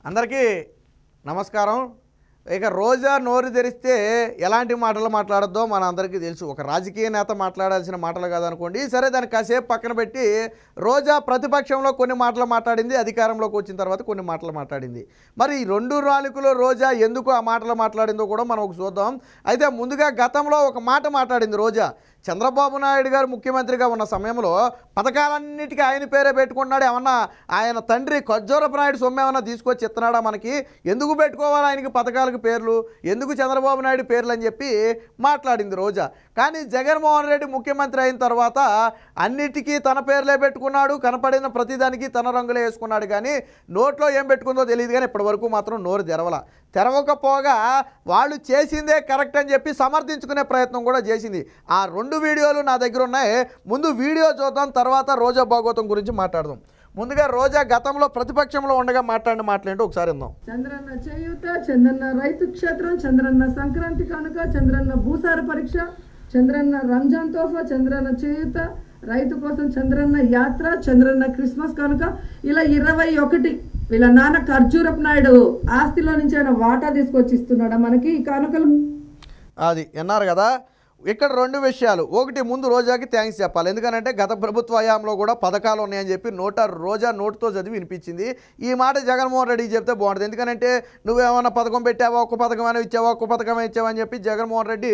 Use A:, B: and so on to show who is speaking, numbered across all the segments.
A: అందరికీ నమస్కారం. ఇక రోజా నోరు తెరిస్తే ఎలాంటి మాటలు మాట్లాడద్దో మన అందరికీ తెలుసు. ఒక రాజకీయ నేత మాట్లాడాల్సిన మాటలు కాదనుకోండి. సరే, దాన్ని కాసేపు పక్కన పెట్టి రోజా ప్రతిపక్షంలో కొన్ని మాటలు మాట్లాడింది, అధికారంలోకి వచ్చిన తర్వాత కొన్ని మాటలు మాట్లాడింది. మరి ఈ రెండు రాలికలో రోజా ఎందుకు ఆ మాటలు మాట్లాడిందో కూడా మనం ఒక చూద్దాం. అయితే ముందుగా గతంలో ఒక మాట మాట్లాడింది రోజా. చంద్రబాబు నాయుడు గారు ముఖ్యమంత్రిగా ఉన్న సమయంలో పథకాలన్నిటికీ ఆయన పేరే పెట్టుకున్నాడు. ఏమన్నా ఆయన తండ్రి ఖర్జూరపు నాయుడు సొమ్ము ఏమన్నా తీసుకొచ్చి ఇస్తున్నాడా మనకి? ఎందుకు పెట్టుకోవాలి ఆయనకి పథకాలకు పేర్లు? ఎందుకు చంద్రబాబు నాయుడు పేర్లు అని చెప్పి మాట్లాడింది రోజా. కానీ జగన్మోహన్ రెడ్డి ముఖ్యమంత్రి అయిన తర్వాత అన్నిటికీ తన పేర్లే పెట్టుకున్నాడు. కనపడిన ప్రతిదానికి తన రంగులే వేసుకున్నాడు. కానీ నోట్లో ఏం పెట్టుకుందో తెలియదు. కానీ ఇప్పటి వరకు మాత్రం నోరు తెరవకపోగా వాళ్ళు చేసిందే కరెక్ట్ అని చెప్పి సమర్థించుకునే ప్రయత్నం కూడా చేసింది. ఆ రెండు వీడియోలు నా దగ్గర ఉన్నాయి. ముందు వీడియో చూద్దాం, తర్వాత రోజా భాగవతం గురించి మాట్లాడదాం. ముందుగా రోజా గతంలో ప్రతిపక్షంలో ఉండగా మాట్లాడిన మాట్లాడి ఒకసారి విందాం.
B: చంద్రన్న చేయూత, చంద్రన్న రైతు క్షేత్రం, చంద్రన్న సంక్రాంతి కానుక, చంద్రన్న భూసార పరీక్ష, చంద్రన్న రంజాన్ తోఫా, చంద్రన్న చేయూత, రైతు కోసం చంద్రన్న యాత్ర, చంద్రన్న క్రిస్మస్ కానుక, ఇలా 21 వీళ్ళ నాన్న ఖర్జూరపు నాయుడు ఆస్తిలో నుంచి ఆయన వాటా తీసుకొచ్చి ఇస్తున్నాడా మనకి ఈ కానుకలు?
A: అది విన్నారు కదా. ఇక్కడ రెండు విషయాలు. ఒకటి, ముందు రోజాకి థ్యాంక్స్ చెప్పాలి. ఎందుకంటే గత ప్రభుత్వ హయాంలో కూడా పథకాలు ఉన్నాయని చెప్పి రోజా నోటుతో చదివి వినిపించింది. ఈ మాట జగన్మోహన్ రెడ్డికి చెప్తే బాగుంటుంది. ఎందుకంటే నువ్వేమన్నా పథకం పెట్టావా, ఒక్క పథకమైనా ఇచ్చావా, ఒక్క పథకమే ఇచ్చావా అని చెప్పి జగన్మోహన్ రెడ్డి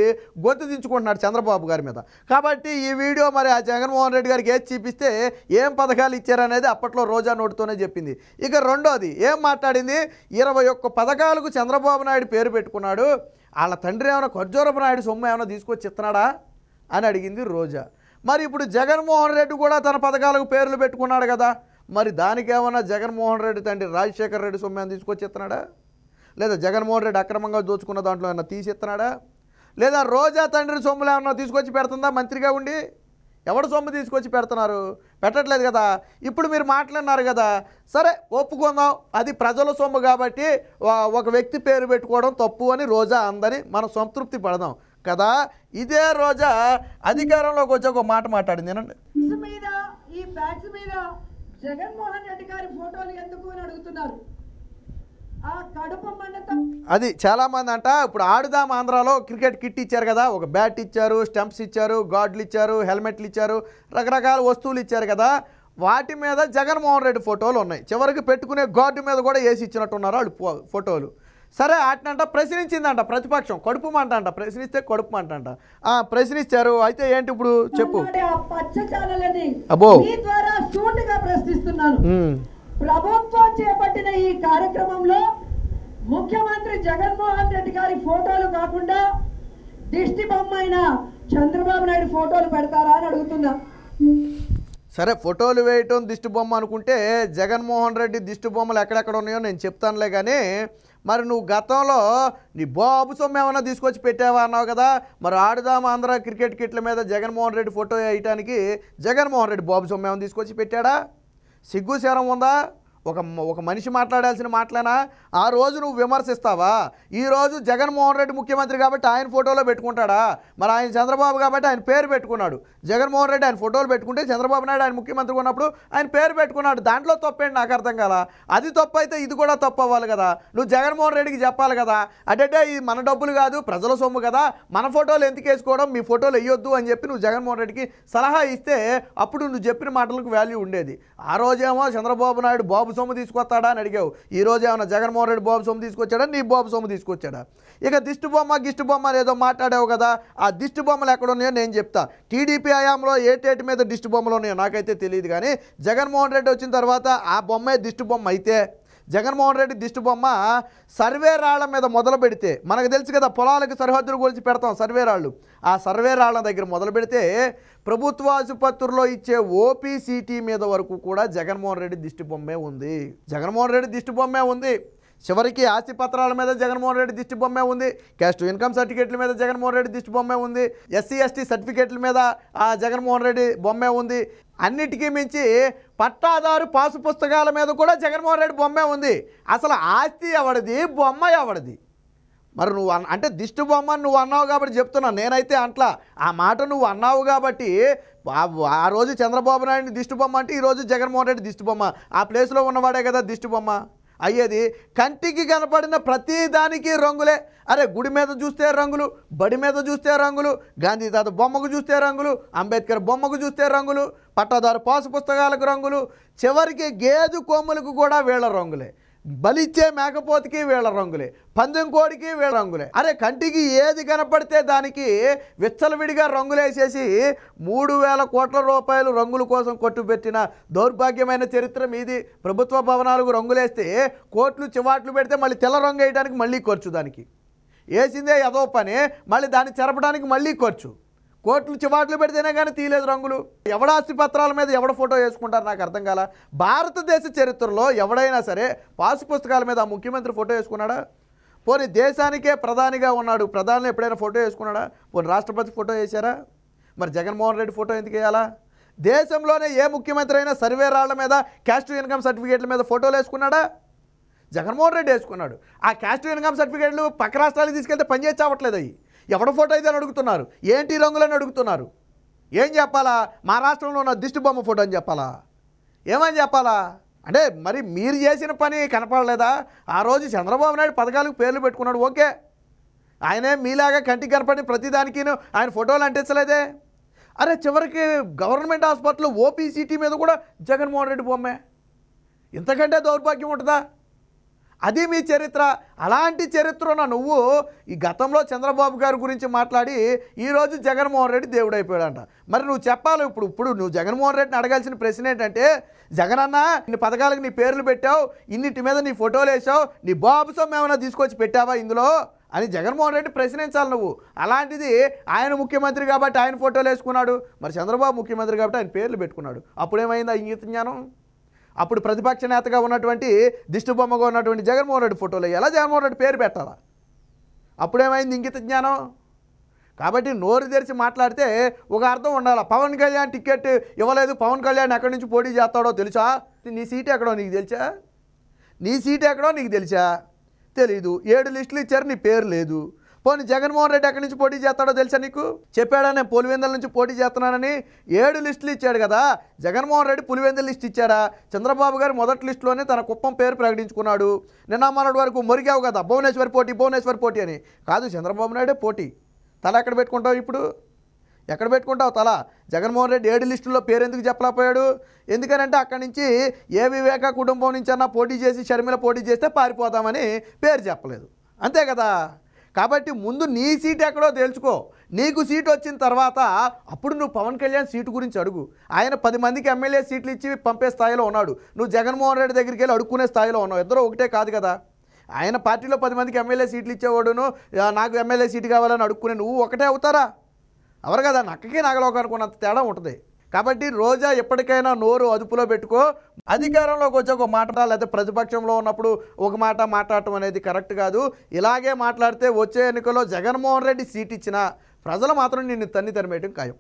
A: గొంతు దించుకుంటున్నాడు చంద్రబాబు గారి మీద. కాబట్టి ఈ వీడియో మరి ఆ జగన్మోహన్ రెడ్డి గారికి ఏది చూపిస్తే ఏం పథకాలు ఇచ్చారనేది అప్పట్లో రోజా నోటుతోనే చెప్పింది. ఇక రెండోది ఏం మాట్లాడింది? 21 పథకాలకు చంద్రబాబు నాయుడు పేరు పెట్టుకున్నాడు. వాళ్ళ తండ్రి ఏమైనా ఖర్జూరపు నాయుడు సొమ్ము ఏమైనా తీసుకొచ్చి ఇస్తున్నాడా అని అడిగింది రోజా. మరి ఇప్పుడు జగన్మోహన్ రెడ్డి కూడా తన పథకాలకు పేర్లు పెట్టుకున్నాడు కదా, మరి దానికి ఏమైనా జగన్మోహన్ రెడ్డి తండ్రి రాజశేఖర రెడ్డి సొమ్ము ఏమైనా తీసుకొచ్చి ఇస్తున్నాడా? లేదా జగన్మోహన్ రెడ్డి అక్రమంగా దోచుకున్న దాంట్లో ఏమైనా తీసి ఇస్తున్నాడా? లేదా రోజా తండ్రి సొమ్ములు ఏమన్నా తీసుకొచ్చి పెడుతుందా మంత్రిగా ఉండి? ఎవడు సొమ్ము తీసుకొచ్చి పెడుతున్నారు? పెట్టట్లేదు కదా. ఇప్పుడు మీరు మాట్లాడినారు కదా, సరే ఒప్పుకుందాం, అది ప్రజల సొమ్ము కాబట్టి ఒక వ్యక్తి పేరు పెట్టుకోవడం తప్పు అని రోజా అందని మనం సంతృప్తి పడదాం కదా. ఇదే రోజా అధికారంలోకి వచ్చి ఒక మాట మాట్లాడింది.
B: ఈ బ్యాచ్ మీద జగన్మోహన్ రెడ్డి గారి ఫోటోలు ఎందుకు అని అడుగుతున్నారు.
A: అది చాలామంది అంట. ఇప్పుడు ఆడుదాం ఆంధ్రాలో క్రికెట్ కిట్ ఇచ్చారు కదా, ఒక బ్యాట్ ఇచ్చారు, స్టంప్స్ ఇచ్చారు, గార్డులు ఇచ్చారు, హెల్మెట్లు ఇచ్చారు, రకరకాల వస్తువులు ఇచ్చారు కదా. వాటి మీద జగన్మోహన్ రెడ్డి ఫోటోలు ఉన్నాయి. చివరికి పెట్టుకునే గార్డు మీద కూడా వేసి ఇచ్చినట్టున్నారు వాళ్ళు ఫోటోలు. సరే, వాటినంట ప్రశ్నించిందంట ప్రతిపక్షం. కడుపు మంట అంట, ప్రశ్నిస్తే కడుపు మంట అంట. ప్రశ్నించారు. అయితే ఏంటి ఇప్పుడు చెప్పు. అబ్బో,
B: ప్రశ్నిస్తున్నాను. ప్రభుత్వం చేపట్టిన ఈ కార్యక్రమంలో ముఖ్యమంత్రి జగన్మోహన్ రెడ్డి గారి ఫోటోలు కాకుండా దిష్టి బొమ్మ అయిన చంద్రబాబు నాయుడు ఫోటోలు పెడతారా అని అడుగుతున్నా.
A: సరే, ఫోటోలు వేయటం దిష్టి బొమ్మ అనుకుంటే జగన్మోహన్ రెడ్డి దిష్టి బొమ్మలు ఎక్కడెక్కడ ఉన్నాయో నేను చెప్తానులే. కానీ మరి నువ్వు గతంలో నీ బాబు సొమ్ము ఏమన్నా తీసుకొచ్చి పెట్టావా అన్నావు కదా. మరి ఆడుదాం ఆంధ్ర క్రికెట్ కిట్ల మీద జగన్మోహన్ రెడ్డి ఫోటో వేయటానికి జగన్మోహన్ రెడ్డి బాబు సొమ్ము ఏమైనా తీసుకొచ్చి పెట్టాడా? సిగ్గు శరం ఉందా? ఒక మనిషి మాట్లాడాల్సిన మాటలేనా? ఆ రోజు నువ్వు విమర్శిస్తావా? ఈరోజు జగన్మోహన్ రెడ్డి ముఖ్యమంత్రి కాబట్టి ఆయన ఫోటోలో పెట్టుకుంటాడా? మరి ఆయన చంద్రబాబు కాబట్టి ఆయన పేరు పెట్టుకున్నాడు. జగన్మోహన్ రెడ్డి ఆయన ఫోటోలు పెట్టుకుంటే చంద్రబాబు నాయుడు ఆయన ముఖ్యమంత్రి ఉన్నప్పుడు ఆయన పేరు పెట్టుకున్నాడు. దాంట్లో తప్పేంటి నాకు అర్థం కాల. అది తప్పు అయితే ఇది కూడా తప్పు అవ్వాలి కదా. నువ్వు జగన్మోహన్ రెడ్డికి చెప్పాలి కదా, అంటే ఇది మన డబ్బులు కాదు ప్రజల సొమ్ము కదా, మన ఫోటోలు ఎందుకు వేసుకోవడం, మీ ఫోటోలు వేయొద్దు అని చెప్పి నువ్వు జగన్మోహన్ రెడ్డికి సలహా ఇస్తే అప్పుడు నువ్వు చెప్పిన మాటలకు వాల్యూ ఉండేది. ఆ రోజేమో చంద్రబాబు నాయుడు బాబు సొమ్ము తీసుకొస్తాడా అని అడిగావు. ఈ రోజు ఏమన్నా జగన్మోహన్ రెడ్డి బాబు సొమ్ము తీసుకొచ్చాడా, నీ బాబు సొమ్ము తీసుకొచ్చాడా? ఇక దిష్టి బొమ్మ గిష్టి బొమ్మ ఏదో మాట్లాడావు కదా, ఆ దిష్టి బొమ్మలు ఎక్కడున్నాయో నేను చెప్తా. టీడీపీ హయాంలో ఏటేటి మీద దిష్టి బొమ్మలు ఉన్నాయో నాకైతే తెలియదు. కానీ జగన్మోహన్ రెడ్డి వచ్చిన తర్వాత ఆ బొమ్మే దిష్టి బొమ్మ అయితే, జగన్మోహన్ రెడ్డి దిష్టి బొమ్మ సర్వే రాళ్ల మీద మొదలు పెడితే, మనకు తెలుసు కదా పొలాలకు సరిహద్దులు కొలిచి పెడతాం సర్వే రాళ్ళు, ఆ సర్వే రాళ్ల దగ్గర మొదలు పెడితే ప్రభుత్వ ఆసుపత్రుల్లో ఇచ్చే ఓపీసీటీ మీద వరకు కూడా జగన్మోహన్ రెడ్డి దిష్టి బొమ్మే ఉంది. జగన్మోహన్ రెడ్డి దిష్టి బొమ్మే ఉంది. చివరికి ఆస్తి పత్రాల మీద జగన్మోహన్ రెడ్డి దిష్టి బొమ్మే ఉంది. క్యాస్ట్ ఇన్కమ్ సర్టిఫికేట్ల మీద జగన్మోహన్ రెడ్డి దిష్టి బొమ్మే ఉంది. ఎస్సీ ఎస్టీ సర్టిఫికేట్ల మీద జగన్మోహన్ రెడ్డి బొమ్మే ఉంది. అన్నిటికీ మించి పట్టాదారు పాసు పుస్తకాల మీద కూడా జగన్మోహన్ రెడ్డి బొమ్మే ఉంది. అసలు ఆస్తి ఎవడిది, బొమ్మ ఎవడిది? మరి నువ్వు అంటే దిష్టి బొమ్మ నువ్వు అన్నావు కాబట్టి చెప్తున్నాను. నేనైతే అంట్లా, ఆ మాట నువ్వు అన్నావు కాబట్టి ఆ రోజు చంద్రబాబు నాయుడిని దిష్టి బొమ్మ అంటే ఈరోజు జగన్మోహన్ రెడ్డి దిష్టి బొమ్మ. ఆ ప్లేస్లో ఉన్నవాడే కదా దిష్టి బొమ్మ. అయ్యేది. కంటికి కనపడిన ప్రతి దానికి రంగులే. అరే గుడి మీద చూస్తే రంగులు, బడి మీద చూస్తే రంగులు, గాంధీ తాత బొమ్మకు చూస్తే రంగులు, అంబేద్కర్ బొమ్మకు చూస్తే రంగులు, పట్టాదారు పాసు పుస్తకాలకు రంగులు, చివరికి గేదె కొమ్ములకు కూడా వీళ్ళ రంగులే, బలిచ్చే మేకపోతుకి వీళ్ళ రంగులే, పందెం కోడికి వీళ్ళ రంగులే. అరే కంటికి ఏది కనపడితే దానికి విచ్చలవిడిగా రంగులేసేసి 3,000 కోట్ల రూపాయలు రంగుల కోసం కొట్టుబెట్టిన దౌర్భాగ్యమైన చరిత్ర మీది. ప్రభుత్వ భవనాలకు రంగులేస్తే కోట్లు చివాట్లు పెడితే మళ్ళీ తెల్ల రంగు వేయడానికి మళ్ళీ ఖర్చు, దానికి వేసిందే ఏదో పని, మళ్ళీ దాన్ని చెరపడానికి మళ్ళీ ఖర్చు, కోట్లు చివాట్లు పెడితేనే కానీ తీయలేదు రంగులు. ఎవడ ఆస్తి పత్రాల మీద ఎవడ ఫోటో వేసుకుంటారు నాకు అర్థం కాల. భారతదేశ చరిత్రలో ఎవడైనా సరే పాసు పుస్తకాల మీద ఆ ముఖ్యమంత్రి ఫోటో వేసుకున్నాడా? పోనీ దేశానికే ప్రధానిగా ఉన్నాడు, ప్రధానిని ఎప్పుడైనా ఫోటో వేసుకున్నాడా? పోనీ రాష్ట్రపతి ఫోటో వేశారా? మరి జగన్మోహన్ రెడ్డి ఫోటో ఎందుకు వేయాలా? దేశంలోనే ఏ ముఖ్యమంత్రి అయినా సర్వే రాళ్ల మీద, క్యాస్ట్ ఇన్కమ్ సర్టిఫికేట్ల మీద ఫోటోలు వేసుకున్నాడా? జగన్మోహన్ రెడ్డి వేసుకున్నాడు. ఆ క్యాస్ట్ ఇన్కమ్ సర్టిఫికేట్లు పక్క రాష్ట్రాలకు తీసుకెళ్తే పనిచేసి చావట్లేదు. అవి ఎవడ ఫోటో అయితే అని అడుగుతున్నారు, ఏంటి రంగులని అడుగుతున్నారు. ఏం చెప్పాలా? మా రాష్ట్రంలో ఉన్న దిష్టి బొమ్మ ఫోటో అని చెప్పాలా? ఏమని చెప్పాలా? అంటే మరి మీరు చేసిన పని కనపడలేదా? ఆ రోజు చంద్రబాబు నాయుడు పథకాలకు పేర్లు పెట్టుకున్నాడు, ఓకే. ఆయనే మీలాగా కంటికి కనపడిన ప్రతిదానికి ఆయన ఫోటోలు అంటించలేదే. అరే చివరికి గవర్నమెంట్ హాస్పిటల్లో ఓపీసీటీ మీద కూడా జగన్మోహన్ రెడ్డి బొమ్మే. ఇంతకంటే దౌర్భాగ్యం ఉంటుందా? అది మీ చరిత్ర. అలాంటి చరిత్ర ఉన్న నువ్వు ఈ గతంలో చంద్రబాబు గారి గురించి మాట్లాడి ఈరోజు జగన్మోహన్ రెడ్డి దేవుడు అయిపోయాడంట. మరి నువ్వు చెప్పాలి ఇప్పుడు నువ్వు జగన్మోహన్ రెడ్డిని అడగాల్సిన ప్రశ్న ఏంటంటే, జగనన్న ఇన్ని పథకాలకు నీ పేర్లు పెట్టావు, ఇన్నిటి మీద నీ ఫోటోలు వేసావు, నీ బాబు సొమ్ము ఏమైనా తీసుకొచ్చి పెట్టావా ఇందులో అని జగన్మోహన్ రెడ్డి ప్రశ్నించాలి నువ్వు. అలాంటిది ఆయన ముఖ్యమంత్రి కాబట్టి ఆయన ఫోటోలు వేసుకున్నాడు, మరి చంద్రబాబు ముఖ్యమంత్రి కాబట్టి ఆయన పేర్లు పెట్టుకున్నాడు. అప్పుడేమైంది ఆ ఇంగిత జ్ఞానం? అప్పుడు ప్రతిపక్ష నేతగా ఉన్నటువంటి దిష్టి బొమ్మగా ఉన్నటువంటి జగన్మోహన్ రెడ్డి ఫోటోలు ఎలా జగన్మోహన్ రెడ్డి పేరు పెట్టాలా? అప్పుడేమైంది ఇంగిత జ్ఞానం? కాబట్టి నోరు తెరిచి మాట్లాడితే ఒక అర్థం ఉండాలి. పవన్ కళ్యాణ్ టికెట్ ఇవ్వలేదు, పవన్ కళ్యాణ్ ఎక్కడి నుంచి పోటీ చేస్తాడో తెలుసా? నీ సీట్ ఎక్కడో నీకు తెలుసా? నీ సీట్ ఎక్కడో నీకు తెలుసా? తెలీదు. 7 లిస్టులు ఇచ్చారు, నీ పేరు లేదు. పోనీ జగన్మోహన్ రెడ్డి ఎక్కడి నుంచి పోటీ చేస్తాడో తెలుసా నీకు? చెప్పాడా నేను పులివెందుల నుంచి పోటీ చేస్తున్నానని? 7 లిస్టులు ఇచ్చాడు కదా. జగన్మోహన్ రెడ్డి పులివెందుల లిస్ట్ ఇచ్చాడా? చంద్రబాబు గారు మొదటి లిస్టులోనే తన కుప్పం పేరు ప్రకటించుకున్నాడు. నిన్న మొన్నటి వరకు మొరిగావు కదా, భువనేశ్వర్ పోటీ అని. కాదు, చంద్రబాబు నాయుడే పోటీ. తల ఎక్కడ పెట్టుకుంటావు ఇప్పుడు? ఎక్కడ పెట్టుకుంటావు తల? జగన్మోహన్ రెడ్డి 7 లిస్టుల్లో పేరు ఎందుకు చెప్పలేకపోయాడు? ఎందుకనంటే అక్కడి నుంచి ఏ వివేక కుటుంబం నుంచి అన్నా పోటీ చేసి షర్మిల పోటీ చేస్తే పారిపోతామని పేరు చెప్పలేదు, అంతే కదా. కాబట్టి ముందు నీ సీట్ ఎక్కడో తెలుసుకో. నీకు సీట్ వచ్చిన తర్వాత అప్పుడు నువ్వు పవన్ కళ్యాణ్ సీటు గురించి అడుగు. ఆయన 10 మందికి ఎమ్మెల్యే సీట్లు ఇచ్చి పంపే స్థాయిలో ఉన్నాడు, నువ్వు జగన్మోహన్ రెడ్డి దగ్గరికి వెళ్ళి అడుక్కునే స్థాయిలో ఉన్నావు. ఇద్దరు ఒకటే కాదు కదా. ఆయన పార్టీలో 10 మందికి ఎమ్మెల్యే సీట్లు ఇచ్చేవాడును, నాకు ఎమ్మెల్యే సీటు కావాలని అడుక్కునే నువ్వు ఒకటే అవుతారా? అవరు కదా. నక్కకి నగలోకి అనుకున్నంత తేడా ఉంటుంది. కాబట్టి రోజా ఎప్పటికైనా నోరు అదుపులో పెట్టుకో. అధికారంలోకి వచ్చి ఒక మాట లేకపోతే ప్రతిపక్షంలో ఉన్నప్పుడు ఒక మాట మాట్లాడటం అనేది కరెక్ట్ కాదు. ఇలాగే మాట్లాడితే వచ్చే ఎన్నికల్లో జగన్మోహన్ రెడ్డి సీట్ ఇచ్చినా ప్రజలు మాత్రం నిన్ను తన్ని తరిమేయటం ఖాయం.